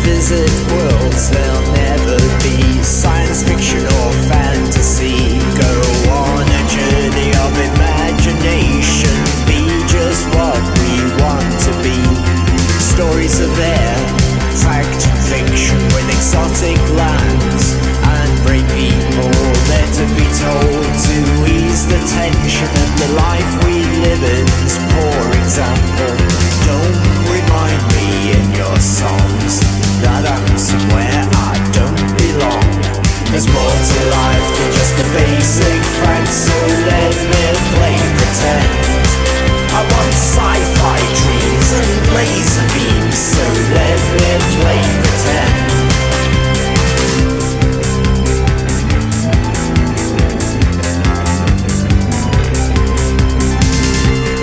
visit worlds they'll never be. Science fiction or fantasy. Go on a journey of imagination. Be just what we want to be. Stories are there, fact and fiction, with exotic lands and brave people there to be told, to ease the tension of the life we live in's poor example. Don't remind me in your songs that I'm somewhere I don't belong. There's more to life than just the basic facts, so let me play pretend. I want sci-fi dreams and laser beams, so let me play pretend.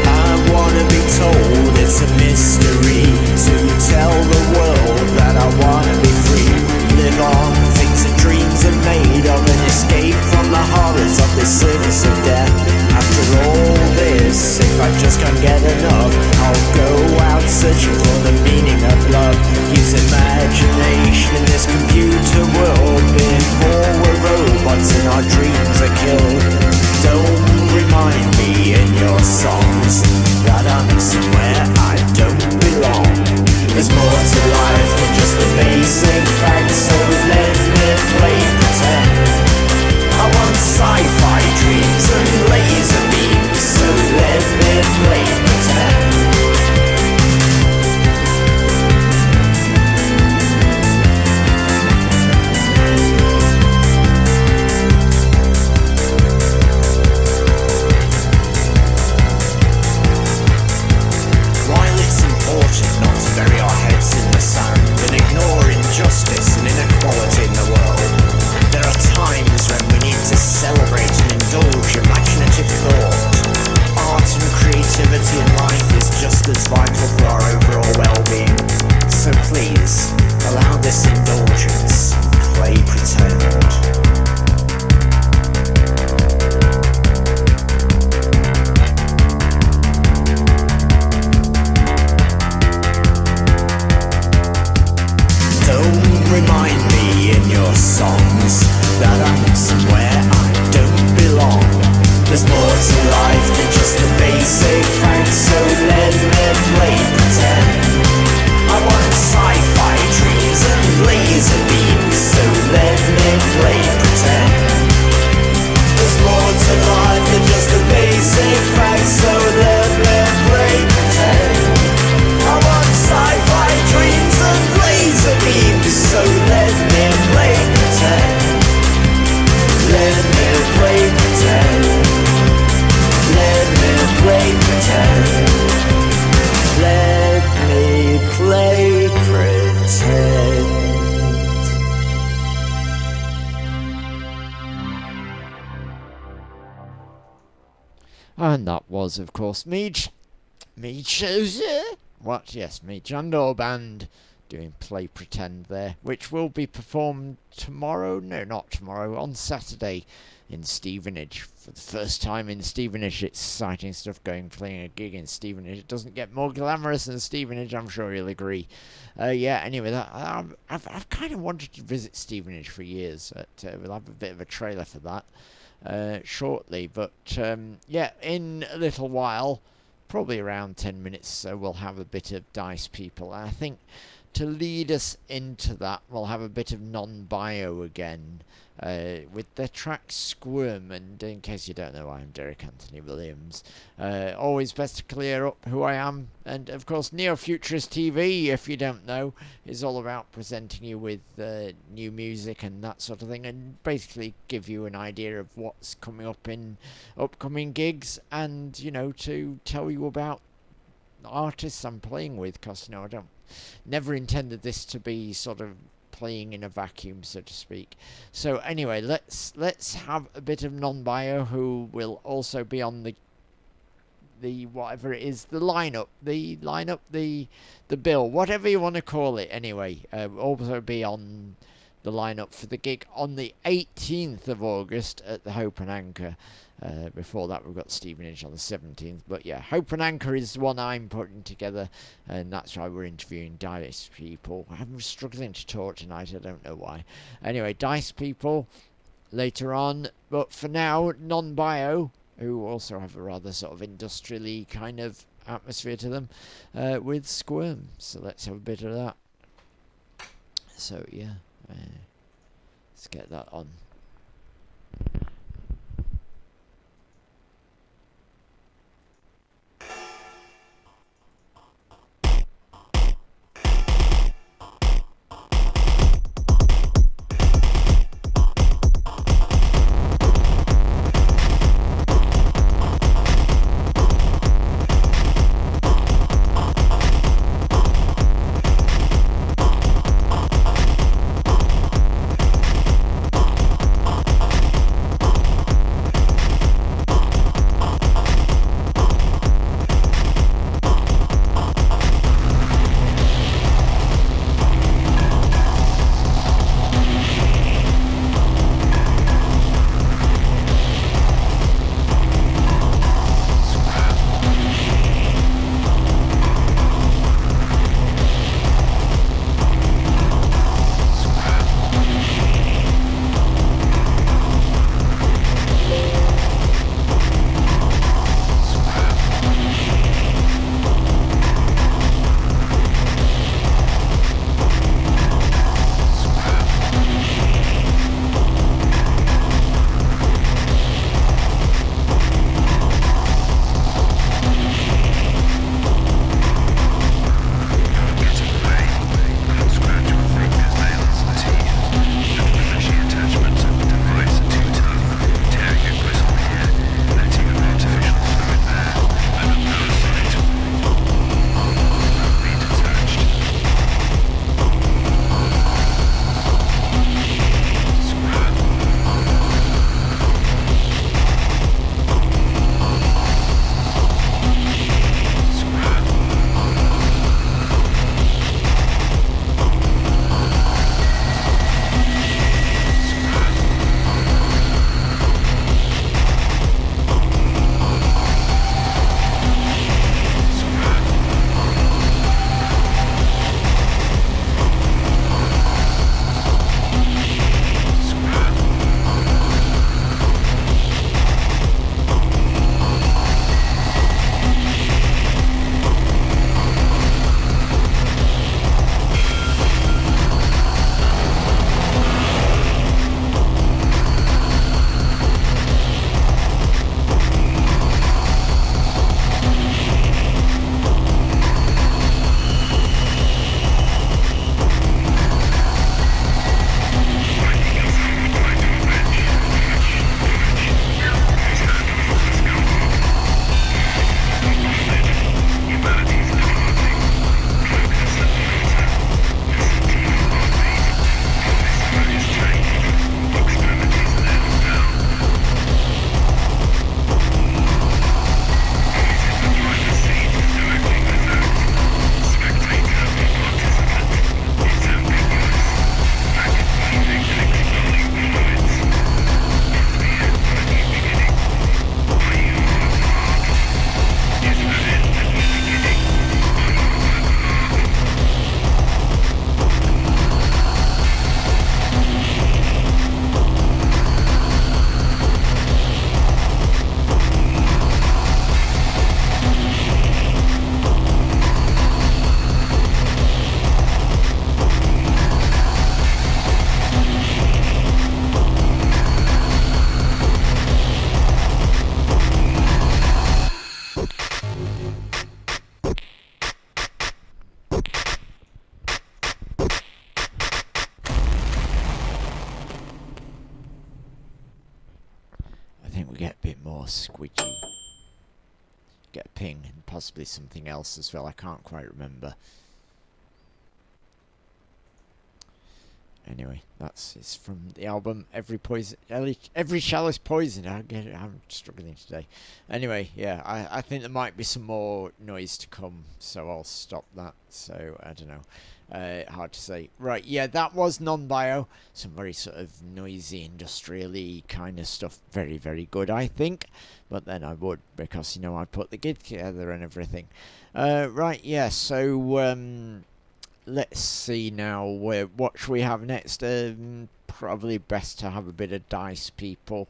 I wanna be told it's a mystery, to tell the world that I wanna be free. Live on things and dreams are made of, an escape from the horrors of this service of death. After all this, if I just can't get enough, I'll go out searching for the meaning of love. Use imagination in this computer world before we're robots and our dreams are killed. Don't remind me in your songs that I'm somewhere I don't belong. There's more to life than just the basic facts, so let me play pretend. I want sci-fi dreams and laser beams, so let me play pretend. While it's important not to bury our heads in the sand and ignore injustice and inequality in the world, there are times when we need to celebrate and indulge imaginative thought. Art and creativity in life is just as vital for our overall well-being. So please, allow this indulgence. Play pretend. Remind me in your songs that I'm somewhere I don't belong. There's more to life than just the basic facts, so let me play pretend. I want sci-fi dreams and laser beams, so let me play pretend. There's more to life than just the basic facts, so let me play pretend. I want sci-fi dreams and laser beams, so let me play pretend. Let me play pretend. Let me play pretend. Let me play pretend. And that was, of course, me, what? Yes, me, Jandor Band, doing Play Pretend there, which will be performed tomorrow, no, not tomorrow, on Saturday in Stevenage. For the first time in Stevenage. It's exciting stuff playing a gig in Stevenage. It doesn't get more glamorous than Stevenage, I'm sure you'll agree. Yeah, anyway, I've kind of wanted to visit Stevenage for years. We'll have a bit of a trailer for that shortly, but yeah, in a little while, probably around 10 minutes, so we'll have a bit of Dicepeople. I think to lead us into that, we'll have a bit of non-bio again with the track Squirm. And in case you don't know, I'm Derek Anthony Williams. Always best to clear up who I am. And of course, FuturisTV, if you don't know, is all about presenting you with new music and that sort of thing, and basically give you an idea of what's coming up in upcoming gigs, and you know, to tell you about artists I'm playing with, because you know, I never intended this to be sort of playing in a vacuum, so to speak. So anyway, let's have a bit of non-bio, who will also be on the whatever it is, the bill, whatever you want to call it. Anyway, also be on the lineup for the gig on the 18th of August at the Hope and Anchor. Before that, we've got Stevenage on the 17th. But yeah, Hope and Anchor is the one I'm putting together, and that's why we're interviewing Dicepeople. I'm struggling to talk tonight, I don't know why. Anyway, Dicepeople later on, but for now, Non-Bio, who also have a rather sort of industrially kind of atmosphere to them, with Squirm. So let's have a bit of that. So yeah, let's get that on. more squidgy. Get a ping and possibly something else as well. I can't quite remember. Anyway, it's from the album Every Shell is Poison. I get it. I'm struggling today. Anyway, yeah, I think there might be some more noise to come, so I'll stop that. So I don't know. Hard to say. Right, yeah, that was non-bio. Some very sort of noisy, industrially kind of stuff. Very, very good, I think. But then I would, because, you know, I put the gig together and everything. Right, yeah, so let's see now. What should we have next? Probably best to have a bit of Dicepeople.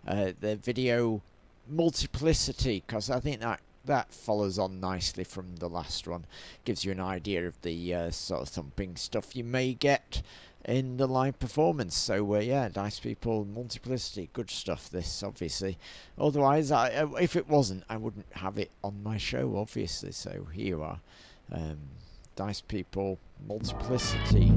The video Multiplicity, because I think that follows on nicely from the last one. Gives you an idea of the sort of thumping stuff you may get in the live performance. So yeah, Dicepeople, Multiplicity, good stuff this, obviously. Otherwise, if it wasn't, I wouldn't have it on my show, obviously. So here you are. Dicepeople, Multiplicity.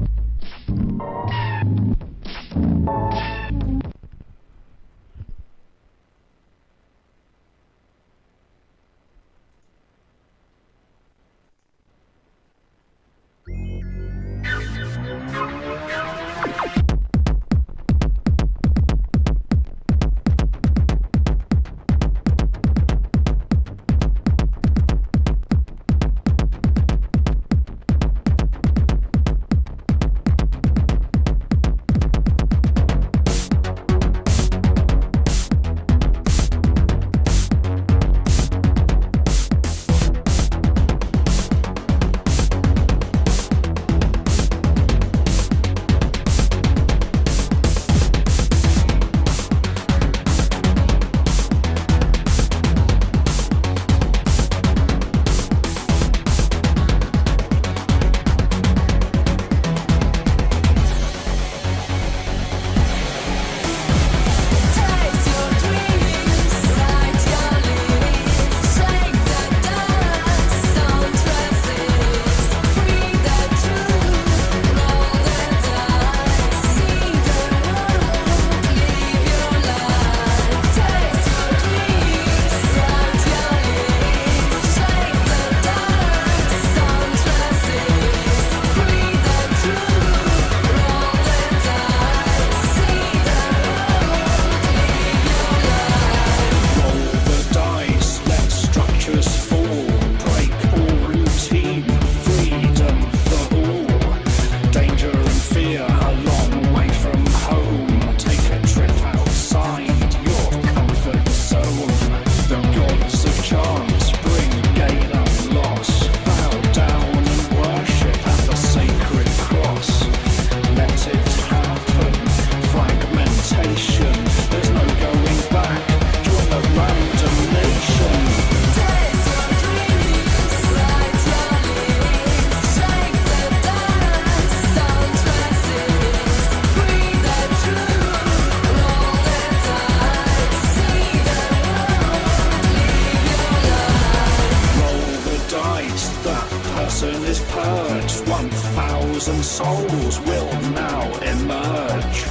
souls will now emerge.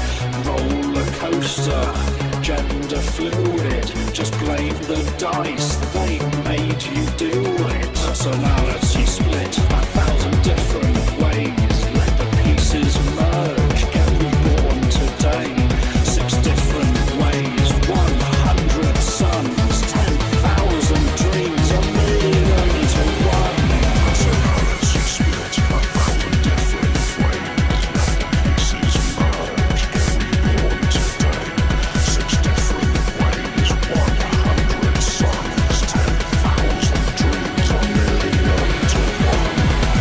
Roller coaster, gender fluid, just blame the dice, they made you do it. Personality split 1,000 different ways, let the pieces merge, get reborn today. 6 different ways, 100 suns, 10,000 dreams, 1,000,000 to 1. Personality split 1,000 different ways, let the pieces merge, get reborn today. 6 different ways, 100 suns, 10,000 dreams, 1,000,000 to 1.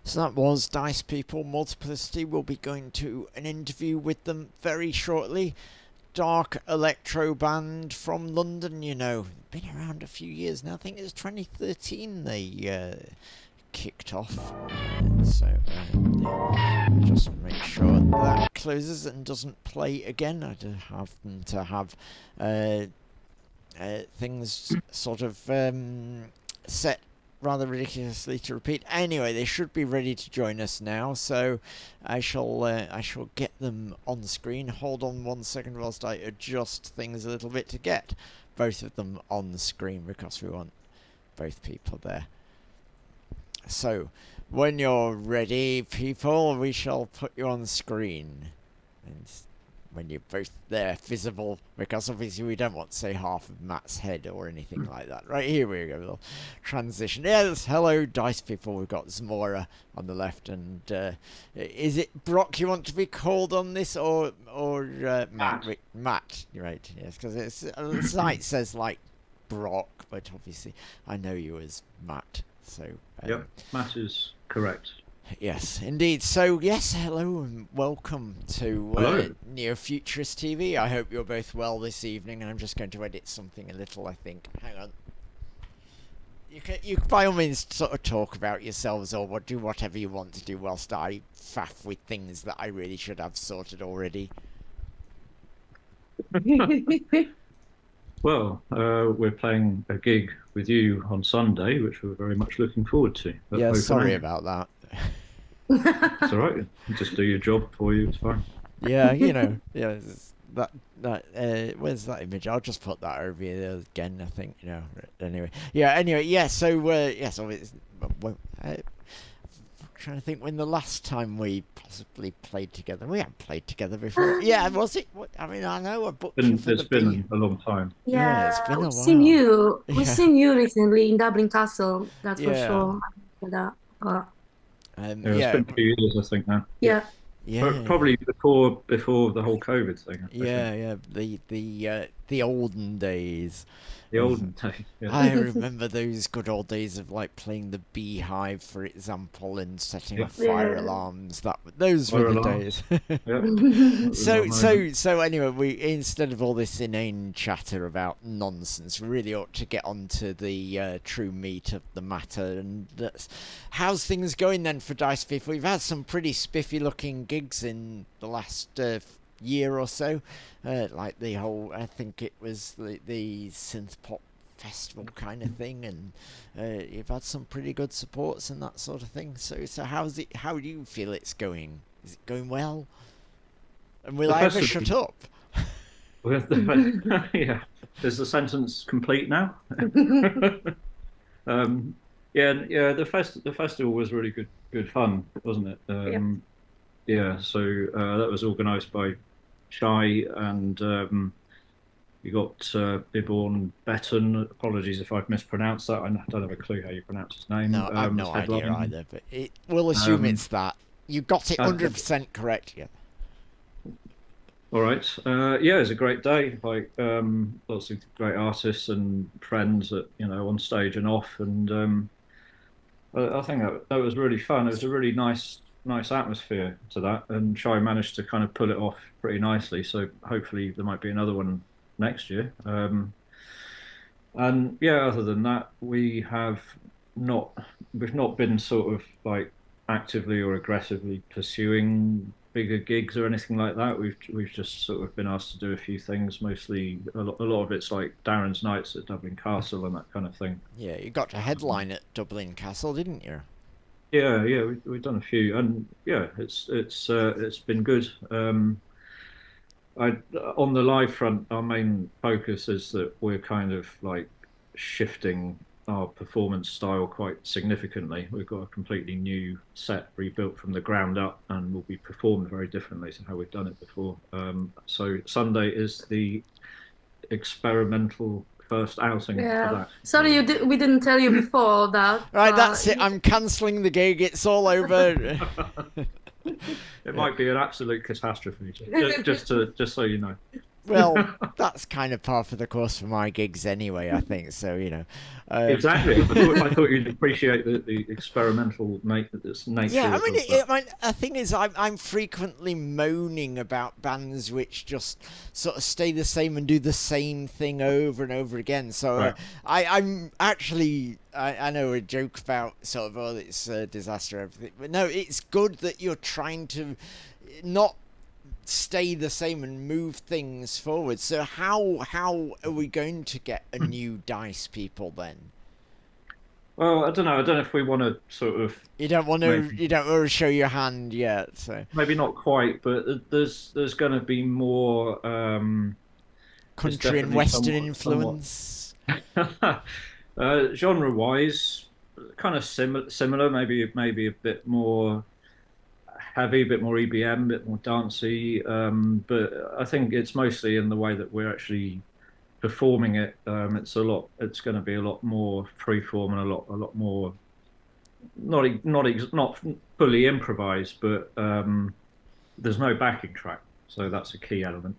So that was Dicepeople. Multiplicity. Will be going to an interview with them very shortly. Dark electro band from London, you know. Been around a few years now. I think it was 2013 they kicked off. Just make sure that closes and doesn't play again. I do happen to have things sort of set rather ridiculously to repeat. Anyway, they should be ready to join us now, so I shall get them on screen. Hold on 1 second whilst I adjust things a little bit to get both of them on the screen, because we want both people there. So when you're ready, people, we shall put you on screen. And when you're both there, visible, because obviously we don't want to say half of Matt's head or anything like that. Right, here we go, little transition. Yes, hello, Dicepeople. We've got Zmora on the left, and is it Brock you want to be called on this, or Matt? Matt, right, yes, because the site says, like, Brock, but obviously I know you as Matt, so... Yep, Matt is correct. Yes, indeed. So, yes, hello and welcome to FuturisTV. I hope you're both well this evening, and I'm just going to edit something a little, I think. Hang on. You by all means sort of talk about yourselves or do whatever you want to do whilst I faff with things that I really should have sorted already. Well, we're playing a gig with you on Sunday, which we're very much looking forward to. Yeah, sorry about that. It's all right. Just do your job for you. It's fine. Yeah, you know, yeah. Where's that image? I'll just put that over here again. I think, you know. Anyway, yeah. So so it's. I'm trying to think when the last time we possibly played together. We haven't played together before. Yeah, was it? I mean, I know I booked you for It's been a long time. Yeah, it's been a while. We've seen you recently in Dublin Castle. That's for sure. It's been 2 years, I think now. Yeah. Probably before the whole COVID thing. Yeah. The olden days. The olden days. Yeah. I remember those good old days of like playing the Beehive, for example, and setting off fire alarms. Those were the days. So anyway, instead of all this inane chatter about nonsense, we really ought to get on to the true meat of the matter. And how's things going then for Dicepeople? We've had some pretty spiffy looking gigs in the last year or so, like the whole, I think it was the synth pop festival kind of thing, and you've had some pretty good supports and that sort of thing. So how do you feel it's going? Is it going well? And will I ever shut up? Yeah, is the sentence complete now? The festival was really good fun, wasn't it? So that was organised by Shy, and you got Biborn Betten. Apologies if I've mispronounced that. I don't have a clue how you pronounce his name. No, I have no idea either, but we'll assume it's that. You got it 100% correct, yeah. All right. It was a great day. Like lots of great artists and friends that on stage and off, and I think that was really fun. It was a really nice atmosphere to that, and Shy managed to kind of pull it off pretty nicely. So hopefully there might be another one next year. And yeah, other than that, we've not been sort of like actively or aggressively pursuing bigger gigs or anything like that. We've just sort of been asked to do a few things. Mostly a lot of it's like Darren's nights at Dublin Castle and that kind of thing. Yeah, you got to headline at Dublin Castle, didn't you? Yeah, we've done a few, and yeah, it's been good. On the live front, our main focus is that we're kind of like shifting our performance style quite significantly. We've got a completely new set rebuilt from the ground up, and will be performed very differently to how we've done it before. So Sunday is the experimental first outing for that. Sorry, we didn't tell you before that. Right, that's it. I'm cancelling the gig. It's all over. It might be an absolute catastrophe. Just so you know. Well, that's kind of par for the course for my gigs anyway, I think. So, you know. Exactly. I thought you'd appreciate the experimental nature Yeah, I mean, of that. the thing is, I'm frequently moaning about bands which just sort of stay the same and do the same thing over and over again. So Right. I'm actually, I know a joke about sort of, oh, it's a disaster, everything. But no, it's good that you're trying to not stay the same and move things forward. So how are we going to get a new Dicepeople then? Well, I don't know. I don't know if we want to sort of You don't want to maybe you don't want to show your hand yet, so maybe not quite, but there's going to be more. There's country and definitely western somewhat influence. genre-wise, kind of similar. Maybe a bit more heavy, a bit more EBM, a bit more dancey. But I think it's mostly in the way that we're actually performing it. It's going to be a lot more freeform and a lot more not fully improvised, but there's no backing track, so that's a key element.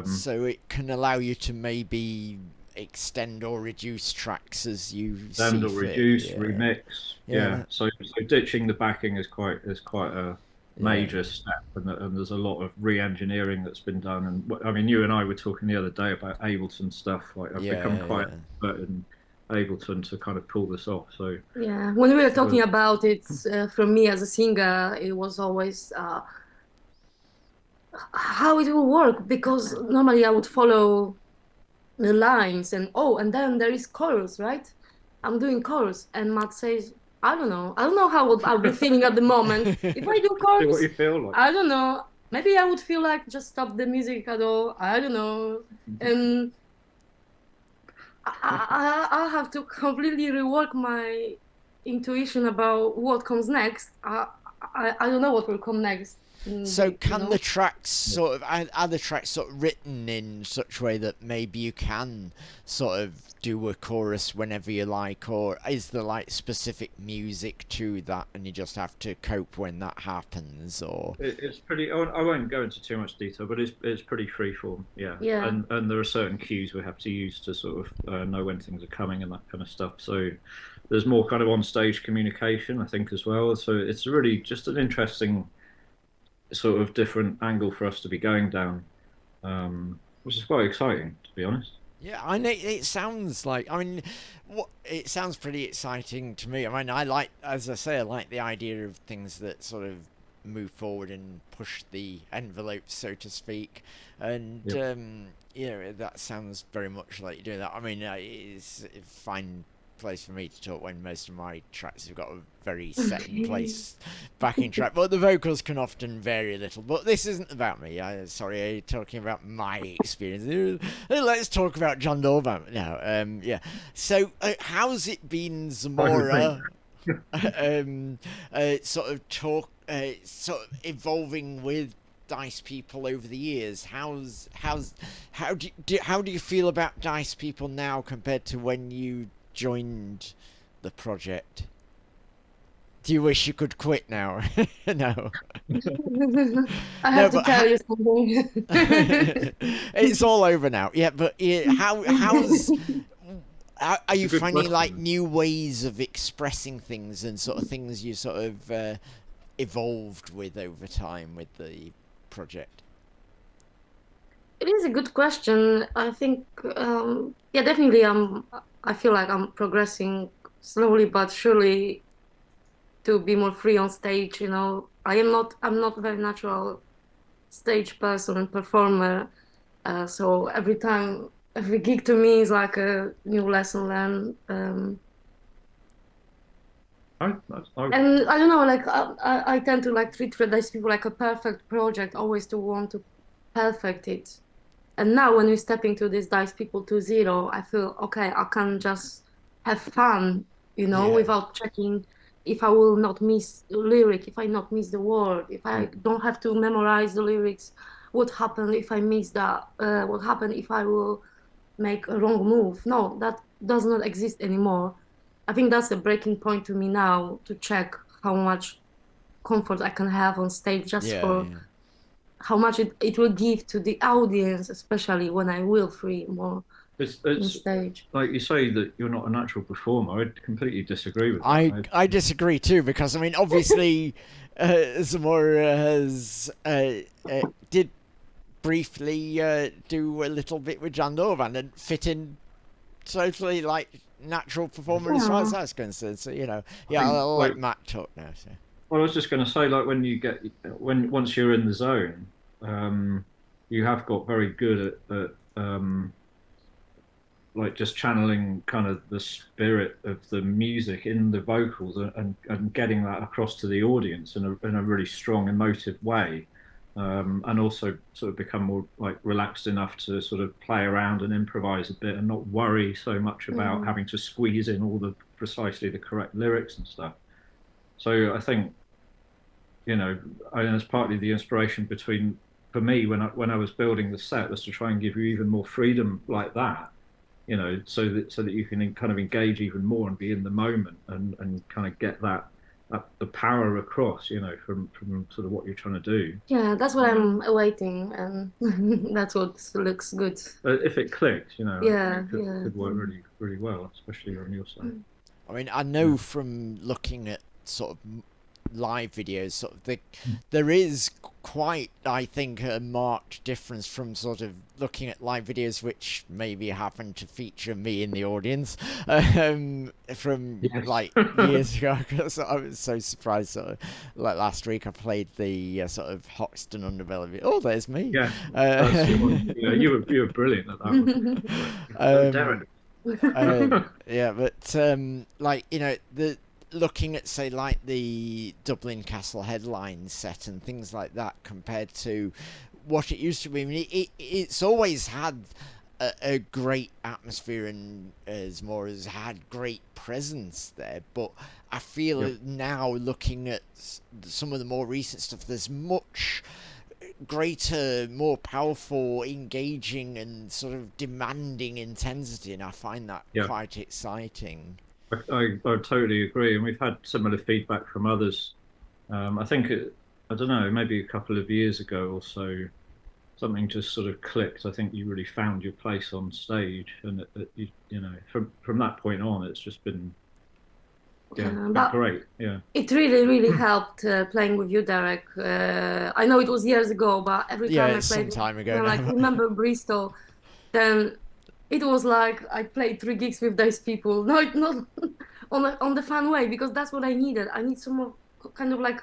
So it can allow you to maybe extend or reduce tracks as you Blend see or fit. reduce, Yeah. remix. Yeah. So ditching the backing is quite a major step, and there's a lot of re-engineering that's been done. And I mean, you and I were talking the other day about Ableton stuff. Like I've become quite expert in Ableton to kind of pull this off. So Yeah, when we were talking about it, for me as a singer, it was always how it will work, because normally I would follow the lines and and then there is chorus, right? I'm doing chorus, and Matt says, I don't know how I'll be feeling at the moment. If I do see chorus, what you feel like. I don't know. Maybe I would feel like just stop the music at all. I don't know. And I'll have to completely rework my intuition about what comes next. I don't know what will come next. So can the tracks sort of, are the tracks sort of written in such a way that maybe you can sort of do a chorus whenever you like, or is there like specific music to that and you just have to cope when that happens? Or It's pretty. I won't go into too much detail, but it's pretty freeform. Yeah. Yeah. And there are certain cues we have to use to sort of know when things are coming and that kind of stuff. So there's more kind of on-stage communication, I think, as well. So it's really just an interesting sort of different angle for us to be going down, which is quite exciting, to be honest. yeah, I know it sounds like. I mean, it sounds pretty exciting to me. I mean, I like, as I say, I like the idea of things that sort of move forward and push the envelope, so to speak. And Yep. yeah, that sounds very much like you're doing that. I mean, it's a fine place for me to talk when most of my tracks have got a very set in place backing track, but the vocals can often vary a little. But this isn't about me. Sorry, I'm talking about my experience. Let's talk about John Doyle. No, yeah. So, how's it been, Zamora? Sort of evolving with Dicepeople over the years. How do you feel about Dicepeople now compared to when you joined the project? Do you wish you could quit now? No. I have to tell you something. It's all over now. Yeah, but are you finding question. like new ways of expressing things and sort of things you sort of evolved with over time with the project? It is a good question. I think, yeah, definitely. I feel like I'm progressing slowly but surely to be more free on stage. You know, I'm not a very natural stage person and performer. So every gig to me is like a new lesson learned. And I don't know, like I tend to like treat Dicepeople like a perfect project, always to want to perfect it. And now when we step into this Dicepeople 2.0, I feel okay, I can just have fun, without checking if I will not miss the lyric, if I not miss the word, if I don't have to memorize the lyrics, what happened if I miss that, what happened if I will make a wrong move. No, that does not exist anymore. I think that's a breaking point to me now, to check how much comfort I can have on stage just for how much it will give to the audience, especially when I will free more on It's stage. like you say that you're not a natural performer. I completely disagree with I that. I disagree too, because I mean, obviously, Zamora has did briefly do a little bit with Jan Dorvan and fit in totally like natural performer as far as Yeah. that's concerned. So yeah, I think, I'll like, let Matt talk now. So. well, I was just going to say, like, once you're in the zone, you have got very good at like just channeling kind of the spirit of the music in the vocals and getting that across to the audience in a really strong, emotive way. And also sort of become more like relaxed enough to sort of play around and improvise a bit and not worry so much about having to squeeze in all the precisely the correct lyrics and stuff. So I think, and it's partly the inspiration for me when I was building the set was to try and give you even more freedom like that, so that you can kind of engage even more and be in the moment and kind of get that the power across, from sort of what you're trying to do. Yeah, that's what I'm awaiting, and that's what looks good. But if it clicks, Yeah, it could work really, really well, especially on your side. I mean, I know from looking at sort of live videos, sort of there is quite, I think, a marked difference from sort of looking at live videos which maybe happen to feature me in the audience from Yes. like years ago, because I was so surprised. Sort of, like last week, I played the sort of Hoxton Underbelly. Oh, there's me. Yeah, that's the one. You were brilliant at that one. Darren. Yeah, but like the looking at say like the Dublin Castle headline set and things like that compared to what it used to be. I mean, it's always had a great atmosphere and has had great presence there, but I feel now looking at some of the more recent stuff, there's much greater, more powerful, engaging and sort of demanding intensity, and I find that quite exciting. I totally agree, and we've had similar feedback from others. I think I don't know, maybe a couple of years ago or so, something just sort of clicked. I think you really found your place on stage, and from that point on, it's just been been great. Yeah, it really helped playing with you, Derek. I know it was years ago, but every time I played, some time ago. like remember Bristol, then it was like I played 3 gigs with Dicepeople. No, not on the fun way, because that's what I needed. I need some more kind of like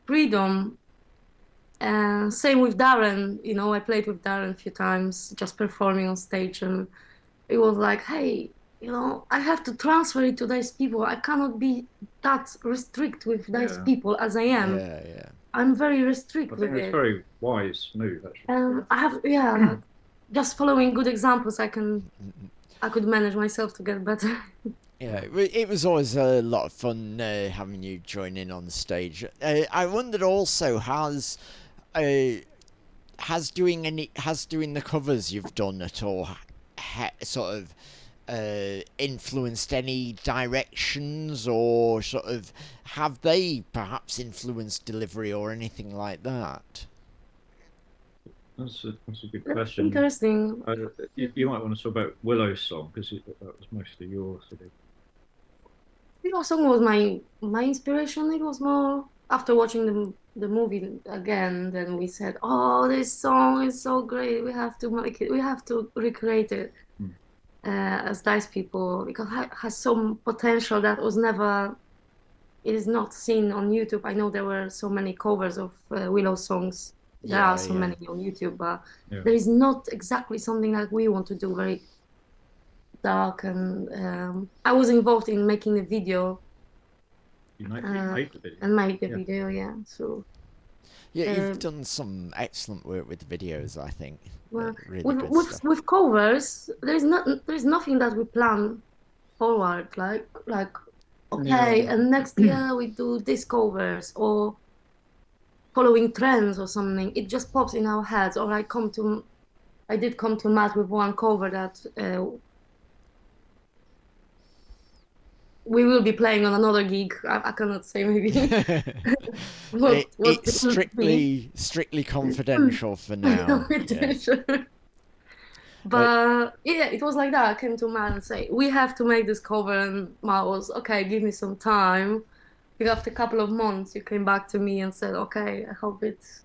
freedom. And same with Darren. I played with Darren a few times, just performing on stage, and it was like, hey, I have to transfer it to Dicepeople. I cannot be that restrict with Dicepeople as I am. Yeah. I'm very restricted. I think it's a very wise move, actually. I have, just following good examples, I could manage myself to get better. Yeah, it was always a lot of fun having you join in on the stage. I wondered also, has doing the covers you've done at all sort of influenced any directions, or sort of have they perhaps influenced delivery or anything like that? That's a good question. Interesting. You might want to talk about Willow's song, because that was mostly your sort of. Willow song was my inspiration. It was more after watching the movie again. Then we said, "Oh, this song is so great. We have to make it. We have to recreate it as Dicepeople, because it has some potential that was never. It is not seen on YouTube. I know there were so many covers of Willow songs. There are so many on YouTube, but there is not exactly something that we want to do, very dark. And I was involved in making the video. You made the video. And made the video, yeah. So. Yeah, you've done some excellent work with the videos, I think. Well, really with covers, there's nothing that we plan forward, like okay, and next year we do these covers, or following trends or something. It just pops in our heads. Or I did come to Matt with one cover that we will be playing on another gig. I cannot say maybe what It's it would be. strictly confidential for now. Yes. But yeah, it was like that. I came to Matt and say, we have to make this cover, and Matt was, okay, give me some time. Because after a couple of months, you came back to me and said, okay, I hope it's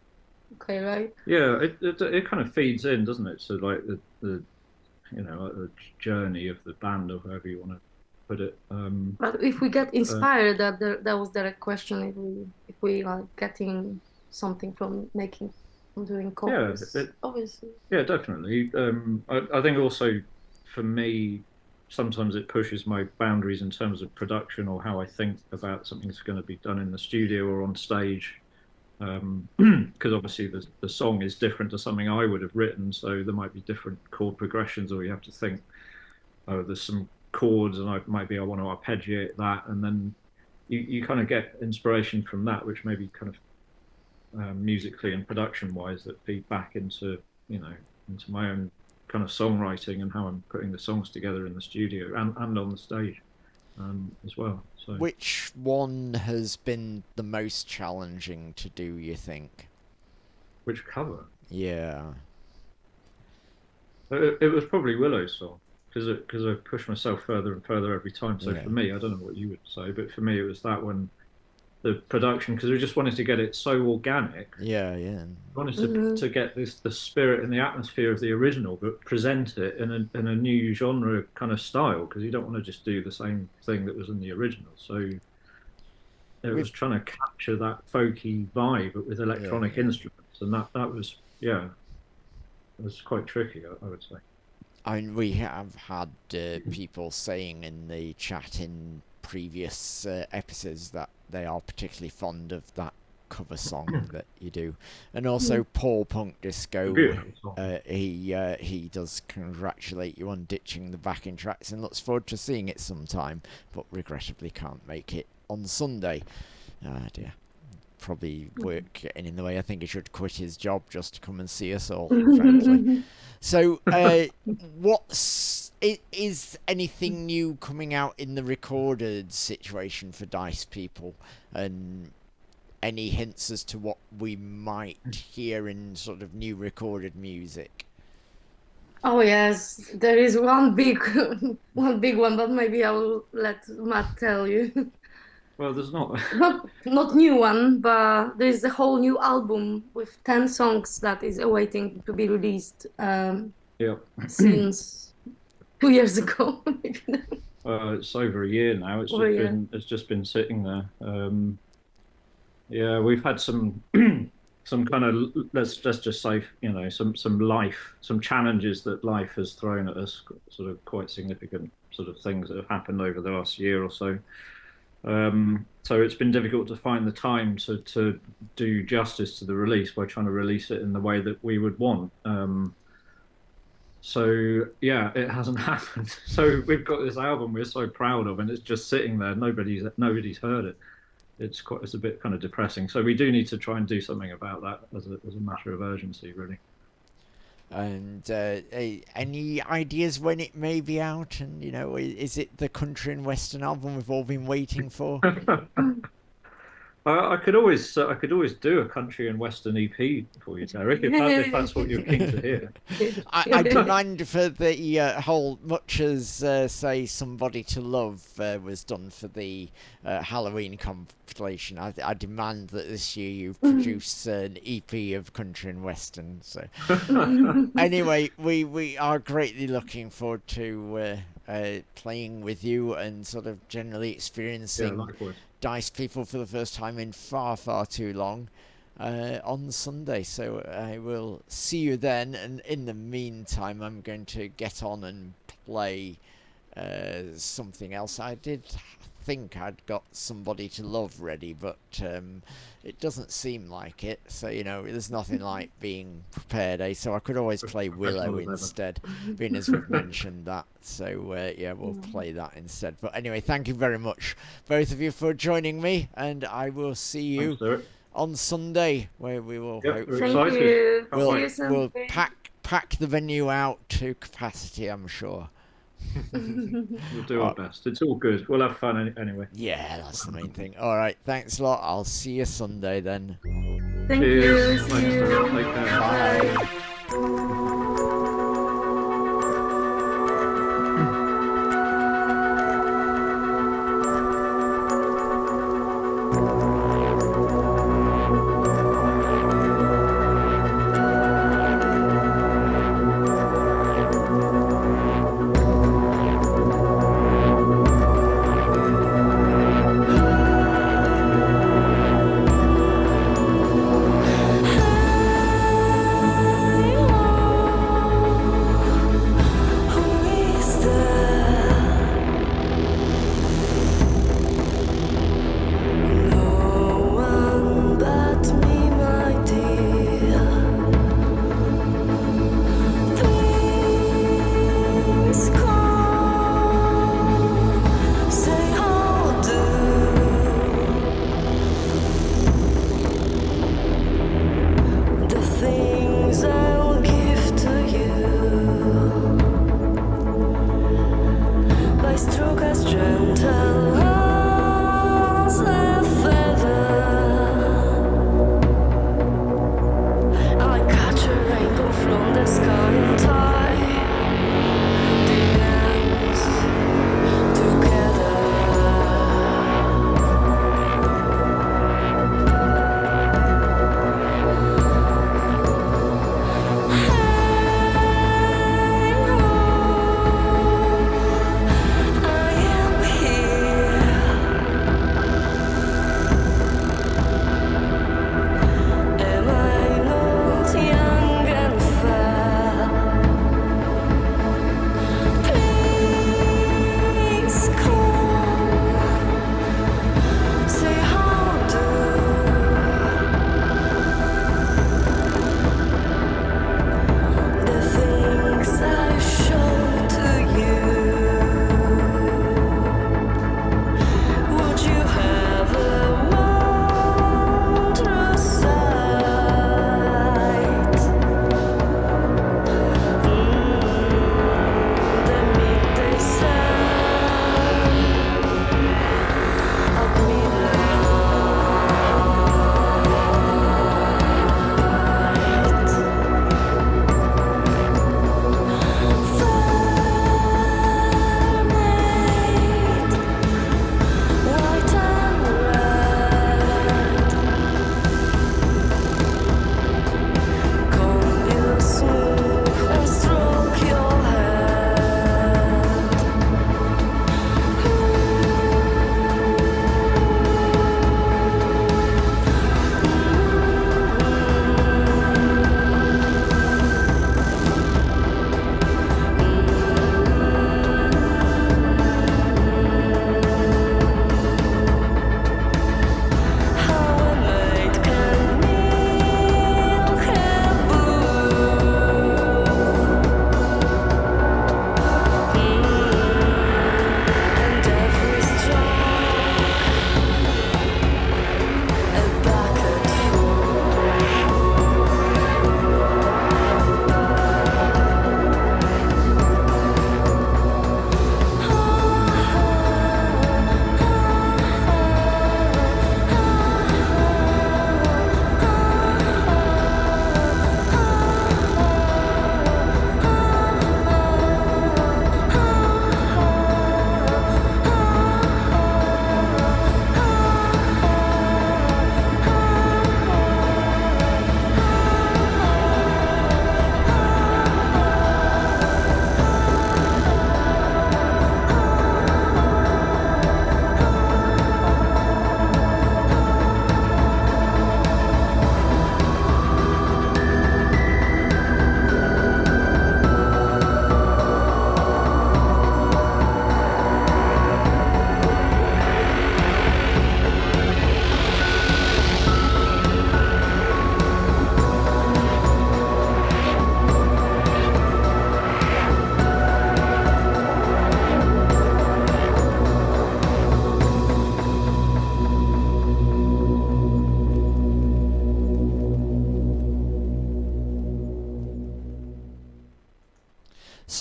okay, right? Yeah, it kind of feeds in, doesn't it? So like the like the journey of the band, or however you want to put it. But if we get inspired, that was the question. If we are getting something from doing covers, obviously. Yeah, definitely. I think also for me, sometimes it pushes my boundaries in terms of production or how I think about something that's going to be done in the studio or on stage. Because obviously the song is different to something I would have written, so there might be different chord progressions, or you have to think, oh, there's some chords, and I want to arpeggiate that, and then you kind of get inspiration from that, which maybe kind of musically and production wise that feed back into into my own kind of songwriting and how I'm putting the songs together in the studio and on the stage as well. So which one has been the most challenging to do, you think? Which cover? Yeah. It was probably Willow's song, because I push myself further and further every time. So for me, I don't know what you would say, but for me it was that one. The production, because we just wanted to get it so organic. Yeah. We wanted to get the spirit and the atmosphere of the original, but present it in a new genre kind of style, because you don't want to just do the same thing that was in the original. So it was trying to capture that folky vibe, but with electronic instruments, and that was it was quite tricky, I would say. I mean, we have had people saying in the chat in previous episodes that they are particularly fond of that cover song that you do, and also Paul Punk Disco. He does congratulate you on ditching the backing tracks and looks forward to seeing it sometime, but regrettably can't make it on Sunday. Dear. Probably work getting in the way. I think he should quit his job just to come and see us all, frankly. So, is anything new coming out in the recorded situation for Dicepeople, and any hints as to what we might hear in sort of new recorded music? Oh yes, there is one big one, but maybe I will let Matt tell you. Well, there's not not new one, but there is a whole new album with 10 songs that is awaiting to be released. Since 2 years ago. It's over a year now. It's just been sitting there. We've had some kind of, let's just say, some challenges that life has thrown at us, sort of quite significant sort of things that have happened over the last year or so. So it's been difficult to find the time to do justice to the release by trying to release it in the way that we would want. So yeah, it hasn't happened. So we've got this album we're so proud of, and it's just sitting there. Nobody's heard it. It's a bit kind of depressing. So we do need to try and do something about that as a matter of urgency, really. And any ideas when it may be out? And is it the country and western album we've all been waiting for? I could always do a country and western EP for you, Derek, if that's what you're keen to hear. I demand for the whole, much as say Somebody to Love was done for the Halloween compilation. I demand that this year you produce an EP of country and western. So anyway, we are greatly looking forward to playing with you and sort of generally experiencing Dicepeople for the first time in far too long on Sunday. So I will see you then, and in the meantime I'm going to get on and play something else. I did think I'd got Somebody to Love ready, but it doesn't seem like it, so there's nothing like being prepared, so I could always play Willow instead, being as we've mentioned that. So we'll play that instead. But anyway, thank you very much both of you for joining me, and I will see you on Sunday, where we will hopefully we'll pack the venue out to capacity, I'm sure. We'll do our best. It's all good. We'll have fun anyway. Yeah, that's the main thing. All right, thanks a lot. I'll see you Sunday then. Thank Cheers. you. Thanks, See you. Take care. Bye.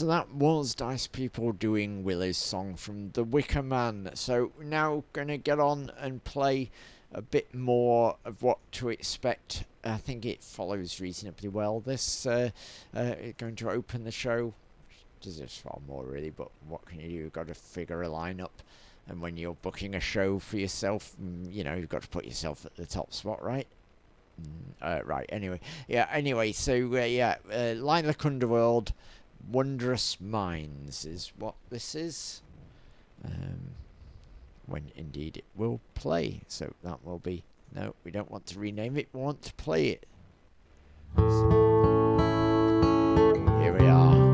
so that was Dicepeople doing Willow's song from The Wicker Man. So now gonna get on and play a bit more of what to expect. I think it follows reasonably well. This going to open the show. Deserves far more really, but what can you do? You've got to figure a lineup, and when you're booking a show for yourself, you know, you've got to put yourself at the top spot, right? Right. Anyway, so LilacUnderworld, Wondrous Minds is what this is. When indeed it will play. So that will be... No, we don't want to rename it. We want to play it. Here we are.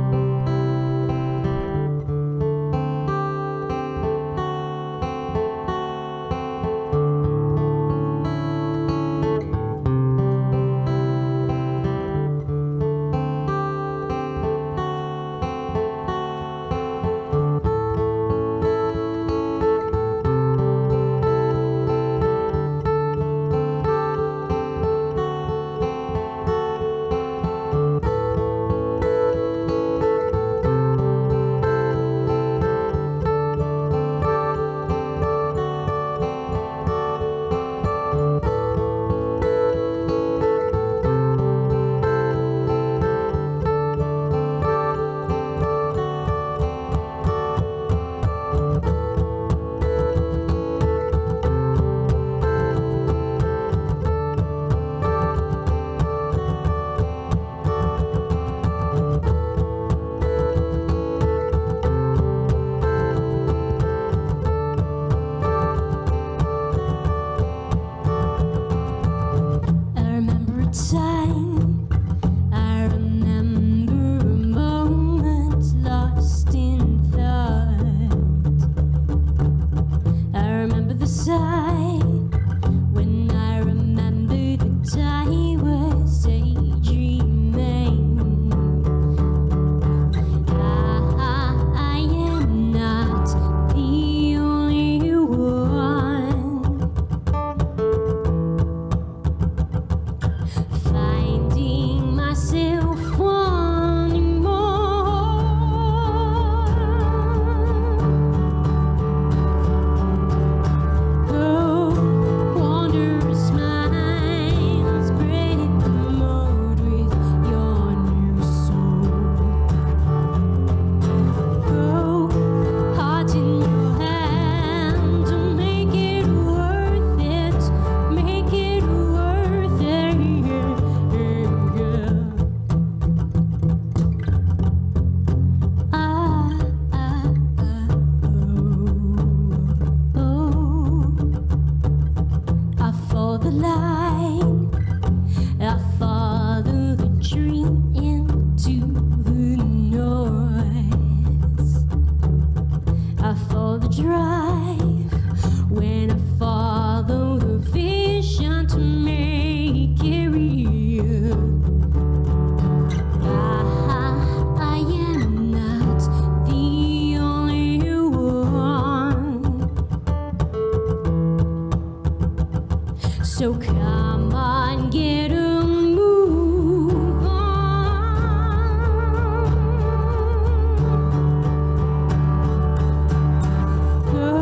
Go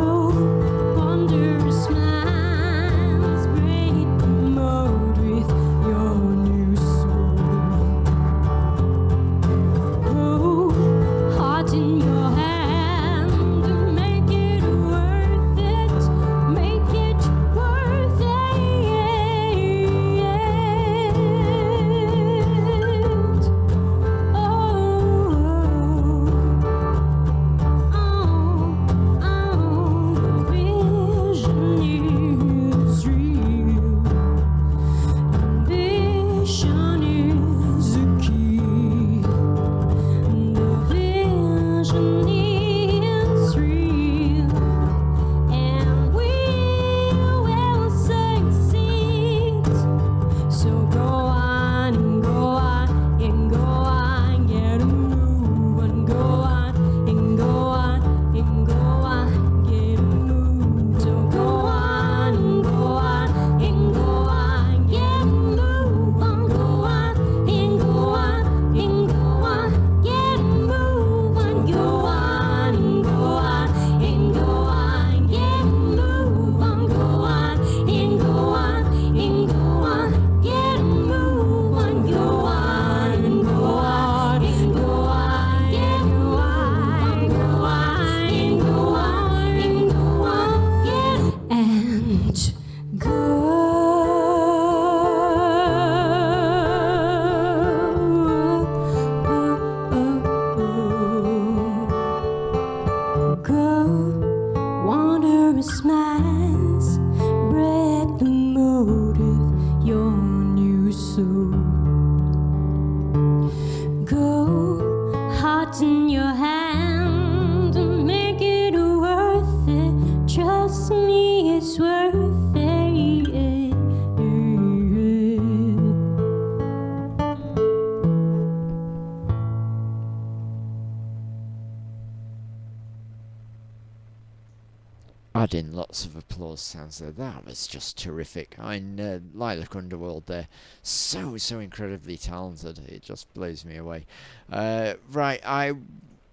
add in lots of applause sounds there. That was just terrific. I mean, LilacUnderworld there, so incredibly talented. It just blows me away. Right,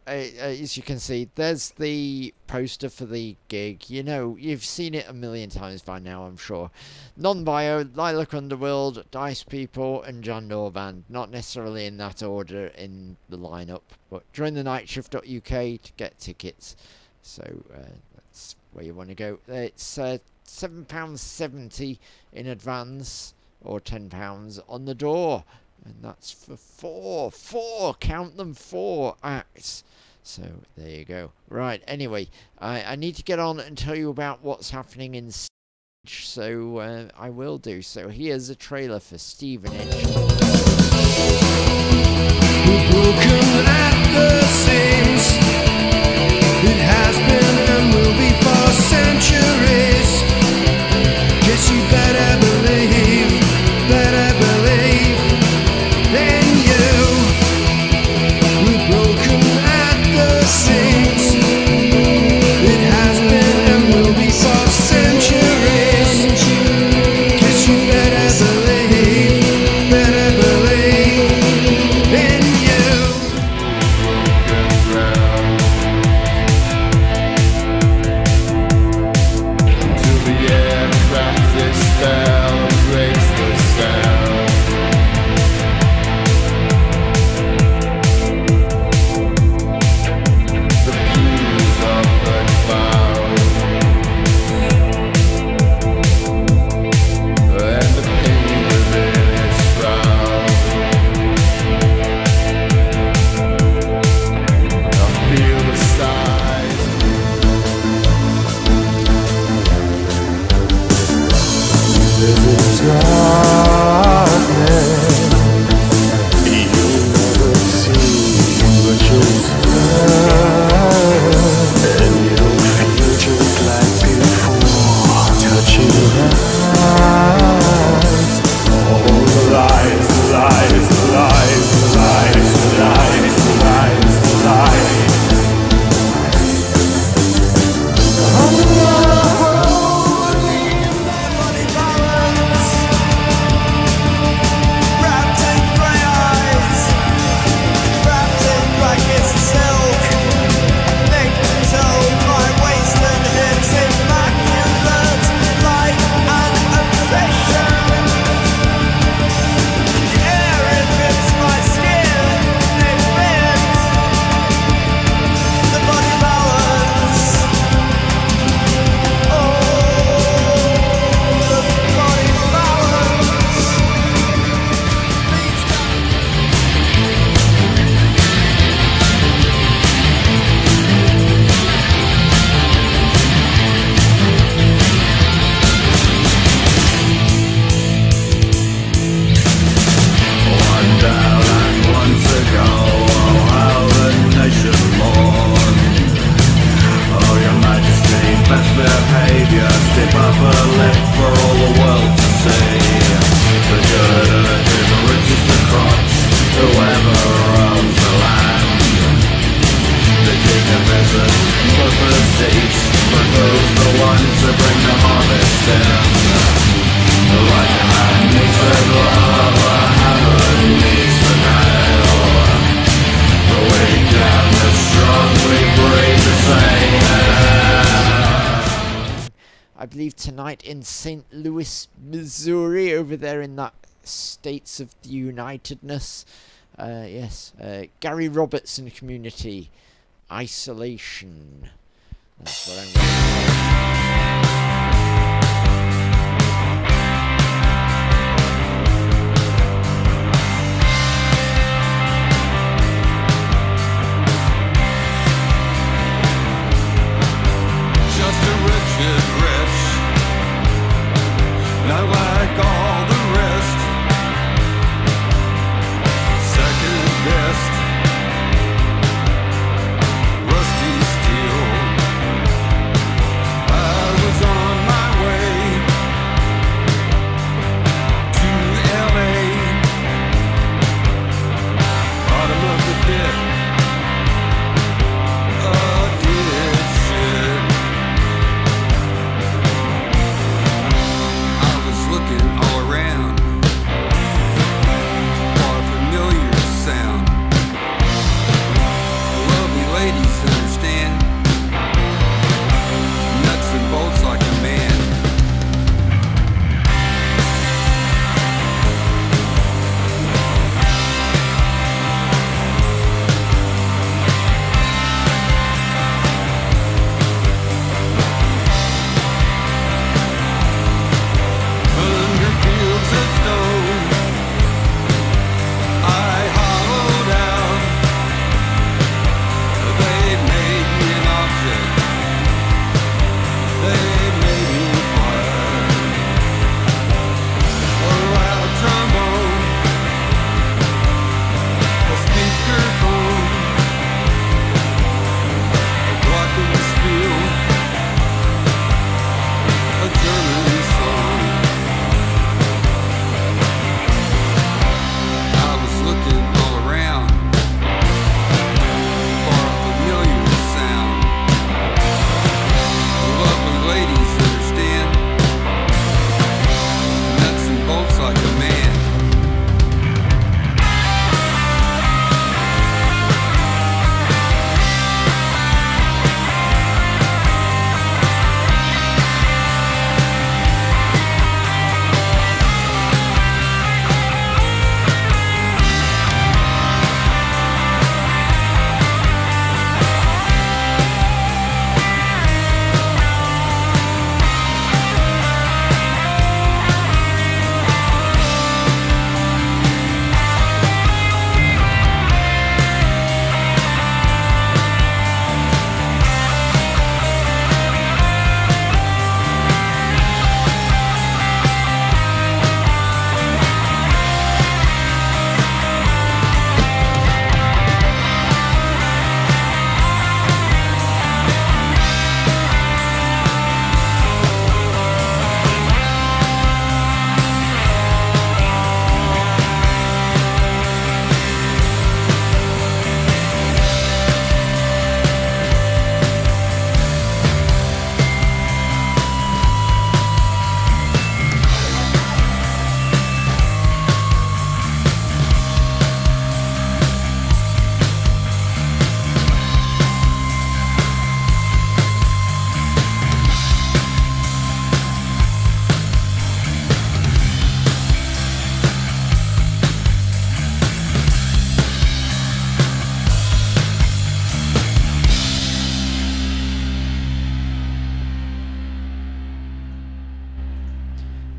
as you can see, there's the poster for the gig. You know, you've seen it a million times by now, I'm sure. Non-bio, LilacUnderworld, Dicepeople, and Jandor Band. Not necessarily in that order in the lineup, but join the nightshift.uk to get tickets. So that's where you want to go. It's £7.70 in advance, or £10 on the door, and that's for four, count them, 4 acts. So there you go. Right, anyway, I need to get on and tell you about what's happening in Stevenage, so I will do. So here's a trailer for Stevenage. We're broken at the seams. It has been and will be for centuries. Guess you better believe in you. We're broken at the seams. It has been and will be for centuries. Guess you better believe in you. Till the air cracks its spell and breaks the sound. The blues of the clouds and the pain within its shroud. I feel the sighs. I believe tonight in St. Louis, Missouri, over there in that States of the Unitedness. Yes, Gary Robertson Community, Isolation. That's what I'm going Just a Richard Rich, not like all the rest. Second best, rusty steel. I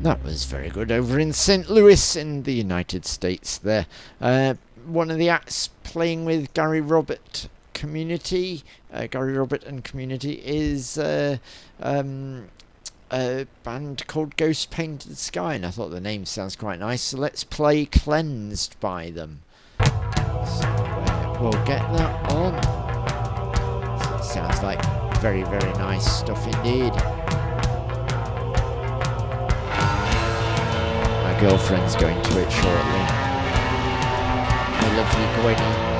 That was very good over in St. Louis in the United States there. One of the acts playing with Gary Robert Community, Gary Robert and Community, is a band called Ghostpaintedsky, and I thought the name sounds quite nice, so let's play Cleansed by them. So we'll get that on. So it sounds like very, very nice stuff indeed. My girlfriend's going to it shortly. My lovely Gwenny.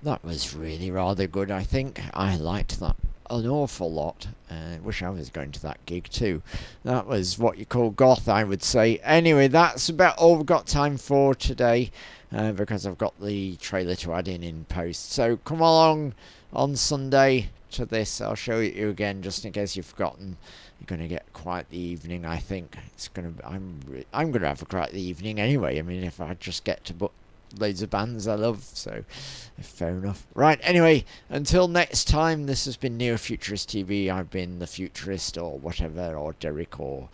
That was really rather good, I think. I liked that an awful lot. Wish I was going to that gig too. That was what you call goth, I would say. Anyway, that's about all we've got time for today, because I've got the trailer to add in post. So come along on Sunday to this. I'll show it you again just in case you've forgotten. You're going to get quite the evening, I think. It's going to. I'm going to have a quite the evening anyway. I mean, if I just get to book loads of bands I love, so fair enough. Right, anyway, until next time, this has been FuturisTV. I've been the Futurist, or whatever, or Derek, or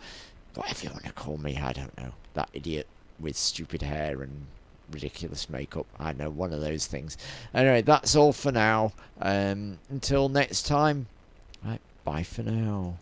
whatever you want to call me. I don't know, that idiot with stupid hair and ridiculous makeup. I know, one of those things. Anyway, that's all for now. Until next time, right, bye for now.